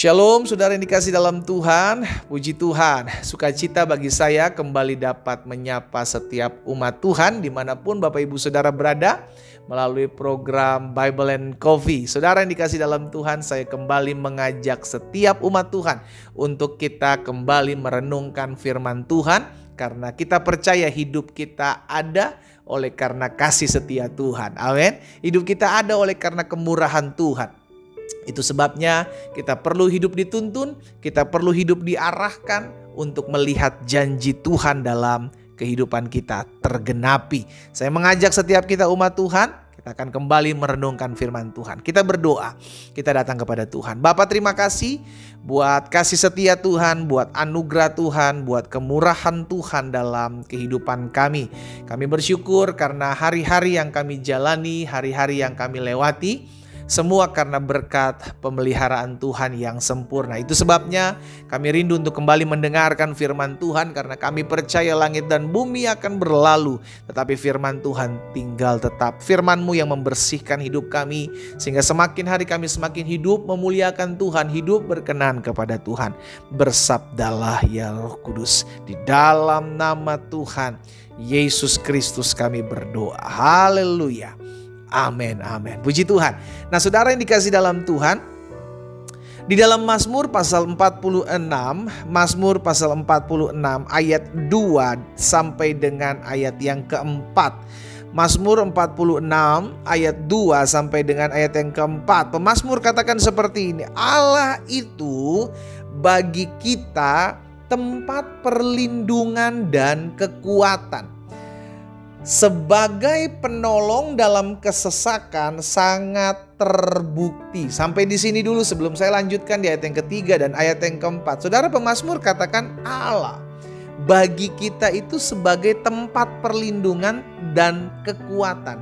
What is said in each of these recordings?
Shalom saudara yang dikasih dalam Tuhan, puji Tuhan, sukacita bagi saya kembali dapat menyapa setiap umat Tuhan dimanapun Bapak Ibu Saudara berada melalui program Bible and Coffee. Saudara yang dikasih dalam Tuhan, saya kembali mengajak setiap umat Tuhan untuk kita kembali merenungkan firman Tuhan karena kita percaya hidup kita ada oleh karena kasih setia Tuhan. Amin. Hidup kita ada oleh karena kemurahan Tuhan. Itu sebabnya kita perlu hidup dituntun, kita perlu hidup diarahkan untuk melihat janji Tuhan dalam kehidupan kita tergenapi. Saya mengajak setiap kita umat Tuhan, kita akan kembali merenungkan firman Tuhan. Kita berdoa, kita datang kepada Tuhan. Bapa, terima kasih buat kasih setia Tuhan, buat anugerah Tuhan, buat kemurahan Tuhan dalam kehidupan kami. Kami bersyukur karena hari-hari yang kami jalani, hari-hari yang kami lewati, semua karena berkat pemeliharaan Tuhan yang sempurna. Itu sebabnya kami rindu untuk kembali mendengarkan firman Tuhan karena kami percaya langit dan bumi akan berlalu, tetapi firman Tuhan tinggal tetap. Firman-Mu yang membersihkan hidup kami sehingga semakin hari kami semakin hidup memuliakan Tuhan, hidup berkenan kepada Tuhan. Bersabdalah ya Roh Kudus, di dalam nama Tuhan Yesus Kristus kami berdoa. Haleluya. Amin, amin. Puji Tuhan. Nah, saudara yang dikasih dalam Tuhan, di dalam Mazmur pasal 46, Mazmur pasal 46 ayat 2 sampai dengan ayat yang keempat. Mazmur 46 ayat 2 sampai dengan ayat yang keempat. Pemazmur katakan seperti ini: Allah itu bagi kita tempat perlindungan dan kekuatan. Sebagai penolong dalam kesesakan sangat terbukti. Sampai di sini dulu sebelum saya lanjutkan di ayat yang ketiga dan ayat yang keempat. Saudara pemazmur katakan Allah bagi kita itu sebagai tempat perlindungan dan kekuatan.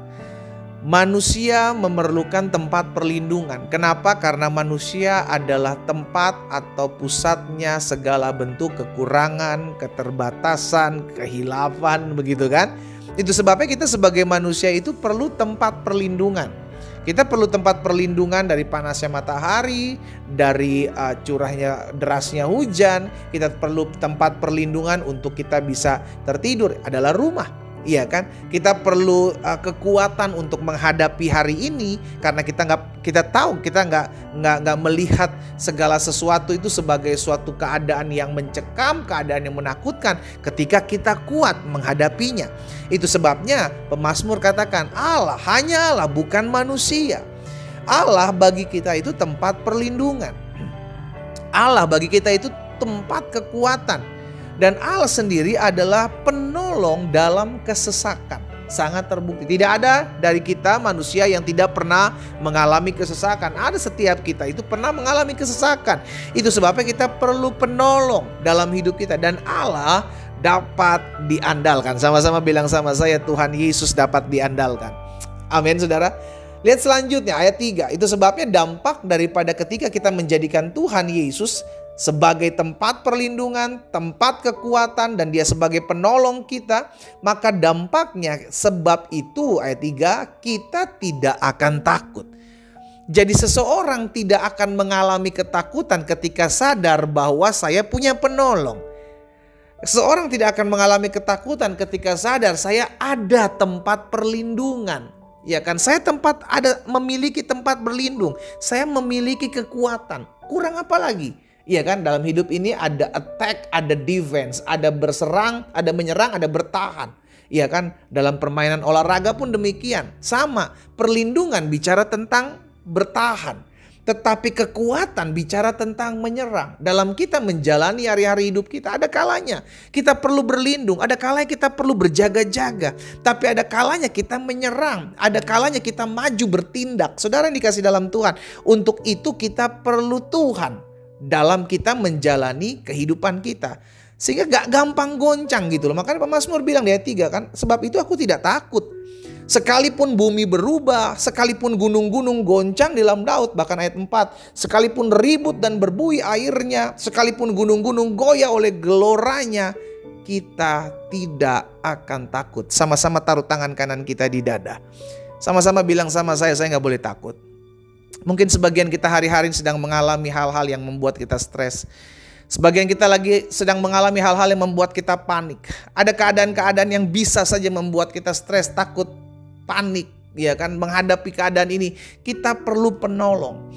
Manusia memerlukan tempat perlindungan. Kenapa? Karena manusia adalah tempat atau pusatnya segala bentuk kekurangan, keterbatasan, kehilafan, begitu kan? Itu sebabnya kita sebagai manusia itu perlu tempat perlindungan. Kita perlu tempat perlindungan dari panasnya matahari, dari curahnya derasnya hujan. Kita perlu tempat perlindungan untuk kita bisa tertidur, adalah rumah. Iya kan? Kita perlu kekuatan untuk menghadapi hari ini karena kita tahu kita nggak melihat segala sesuatu itu sebagai suatu keadaan yang mencekam, keadaan yang menakutkan ketika kita kuat menghadapinya. Itu sebabnya pemazmur katakan Allah, hanya Allah, bukan manusia. Allah bagi kita itu tempat perlindungan. Allah bagi kita itu tempat kekuatan. Dan Allah sendiri adalah penolong dalam kesesakan. Sangat terbukti. Tidak ada dari kita manusia yang tidak pernah mengalami kesesakan. Ada setiap kita itu pernah mengalami kesesakan. Itu sebabnya kita perlu penolong dalam hidup kita. Dan Allah dapat diandalkan. Sama-sama bilang sama saya, Tuhan Yesus dapat diandalkan. Amin saudara. Lihat selanjutnya ayat 3. Itu sebabnya dampak daripada ketika kita menjadikan Tuhan Yesus sebagai tempat perlindungan, tempat kekuatan, dan dia sebagai penolong kita, maka dampaknya sebab itu ayat 3, kita tidak akan takut. Jadi seseorang tidak akan mengalami ketakutan ketika sadar bahwa saya punya penolong. Seseorang tidak akan mengalami ketakutan ketika sadar saya ada tempat perlindungan. Ya kan, saya memiliki tempat berlindung, saya memiliki kekuatan. Kurang apa lagi? Iya kan, dalam hidup ini ada attack, ada defense, ada berserang, ada menyerang, ada bertahan. Iya kan, dalam permainan olahraga pun demikian. Sama, perlindungan bicara tentang bertahan. Tetapi kekuatan bicara tentang menyerang. Dalam kita menjalani hari-hari hidup kita, ada kalanya kita perlu berlindung, ada kalanya kita perlu berjaga-jaga. Tapi ada kalanya kita menyerang, ada kalanya kita maju bertindak. Saudara yang dikasih dalam Tuhan, untuk itu kita perlu Tuhan dalam kita menjalani kehidupan kita. Sehingga gak gampang goncang gitu loh. Makanya pemazmur bilang di ayat 3 kan, sebab itu aku tidak takut. Sekalipun bumi berubah, sekalipun gunung-gunung goncang di dalam laut. Bahkan ayat 4, sekalipun ribut dan berbuih airnya, sekalipun gunung-gunung goyah oleh geloranya, kita tidak akan takut. Sama-sama taruh tangan kanan kita di dada. Sama-sama bilang sama saya gak boleh takut. Mungkin sebagian kita hari-hari sedang mengalami hal-hal yang membuat kita stres. Sebagian kita lagi sedang mengalami hal-hal yang membuat kita panik. Ada keadaan-keadaan yang bisa saja membuat kita stres, takut, panik, ya kan, menghadapi keadaan ini. Kita perlu penolong.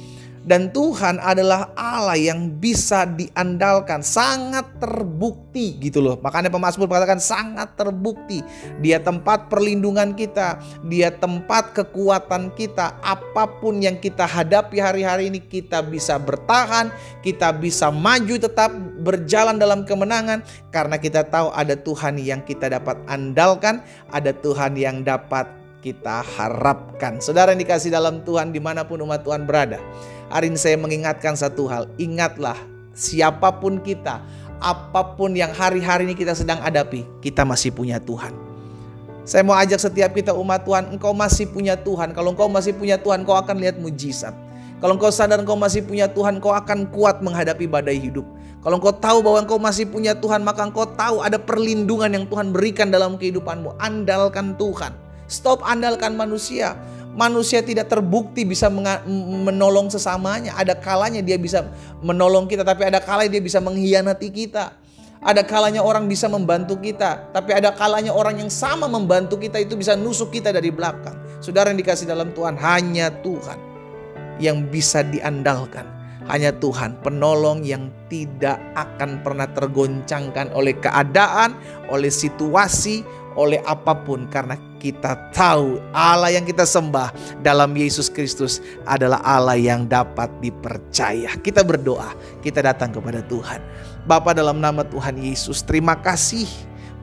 Dan Tuhan adalah Allah yang bisa diandalkan, sangat terbukti gitu loh. Makanya pemazmur mengatakan sangat terbukti. Dia tempat perlindungan kita, dia tempat kekuatan kita. Apapun yang kita hadapi hari-hari ini, kita bisa bertahan, kita bisa maju tetap berjalan dalam kemenangan. Karena kita tahu ada Tuhan yang kita dapat andalkan, ada Tuhan yang dapat kita harapkan. Saudara yang dikasih dalam Tuhan, dimanapun umat Tuhan berada, hari ini saya mengingatkan satu hal. Ingatlah, siapapun kita, apapun yang hari-hari ini kita sedang hadapi, kita masih punya Tuhan. Saya mau ajak setiap kita umat Tuhan, engkau masih punya Tuhan. Kalau engkau masih punya Tuhan, kau akan lihat mujizat. Kalau engkau sadar engkau masih punya Tuhan, kau akan kuat menghadapi badai hidup. Kalau engkau tahu bahwa engkau masih punya Tuhan, maka engkau tahu ada perlindungan yang Tuhan berikan dalam kehidupanmu. Andalkan Tuhan. Stop andalkan manusia. Manusia tidak terbukti bisa menolong sesamanya. Ada kalanya dia bisa menolong kita, tapi ada kalanya dia bisa mengkhianati kita. Ada kalanya orang bisa membantu kita, tapi ada kalanya orang yang sama membantu kita itu bisa nusuk kita dari belakang. Saudara yang dikasih dalam Tuhan, hanya Tuhan yang bisa diandalkan. Hanya Tuhan penolong yang tidak akan pernah tergoncangkan oleh keadaan, oleh situasi, oleh apapun, karena kita tahu Allah yang kita sembah dalam Yesus Kristus adalah Allah yang dapat dipercaya. Kita berdoa, kita datang kepada Tuhan. Bapa, dalam nama Tuhan Yesus, terima kasih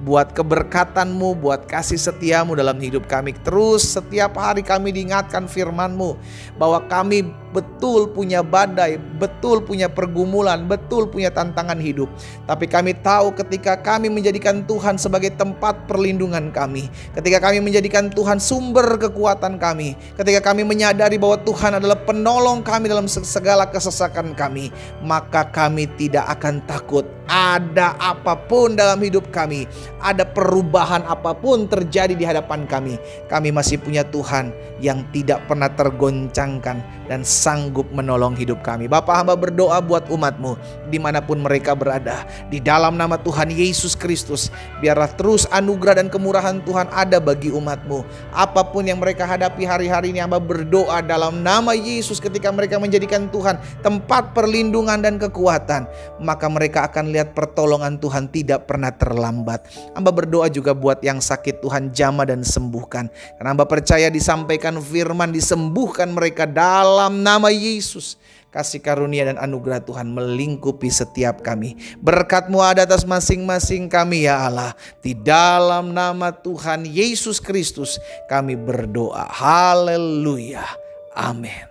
buat keberkatan-Mu, buat kasih setia-Mu dalam hidup kami. Terus setiap hari kami diingatkan firman-Mu bahwa kami betul punya badai, betul punya pergumulan, betul punya tantangan hidup. Tapi kami tahu ketika kami menjadikan Tuhan sebagai tempat perlindungan kami, ketika kami menjadikan Tuhan sumber kekuatan kami, ketika kami menyadari bahwa Tuhan adalah penolong kami dalam segala kesesakan kami, maka kami tidak akan takut. Ada apapun dalam hidup kami, ada perubahan apapun terjadi di hadapan kami, kami masih punya Tuhan yang tidak pernah tergoncangkan dan sanggup menolong hidup kami. Bapa, hamba berdoa buat umat-Mu dimanapun mereka berada. Di dalam nama Tuhan Yesus Kristus, biarlah terus anugerah dan kemurahan Tuhan ada bagi umat-Mu. Apapun yang mereka hadapi hari-hari ini, hamba berdoa dalam nama Yesus, ketika mereka menjadikan Tuhan tempat perlindungan dan kekuatan, maka mereka akan lihat pertolongan Tuhan tidak pernah terlambat. Hamba berdoa juga buat yang sakit, Tuhan jamah dan sembuhkan. Karena hamba percaya disampaikan firman, disembuhkan mereka dalam nama Yesus. Kasih karunia dan anugerah Tuhan melingkupi setiap kami. Berkat-Mu ada atas masing-masing kami ya Allah. Di dalam nama Tuhan Yesus Kristus kami berdoa. Haleluya. Amin.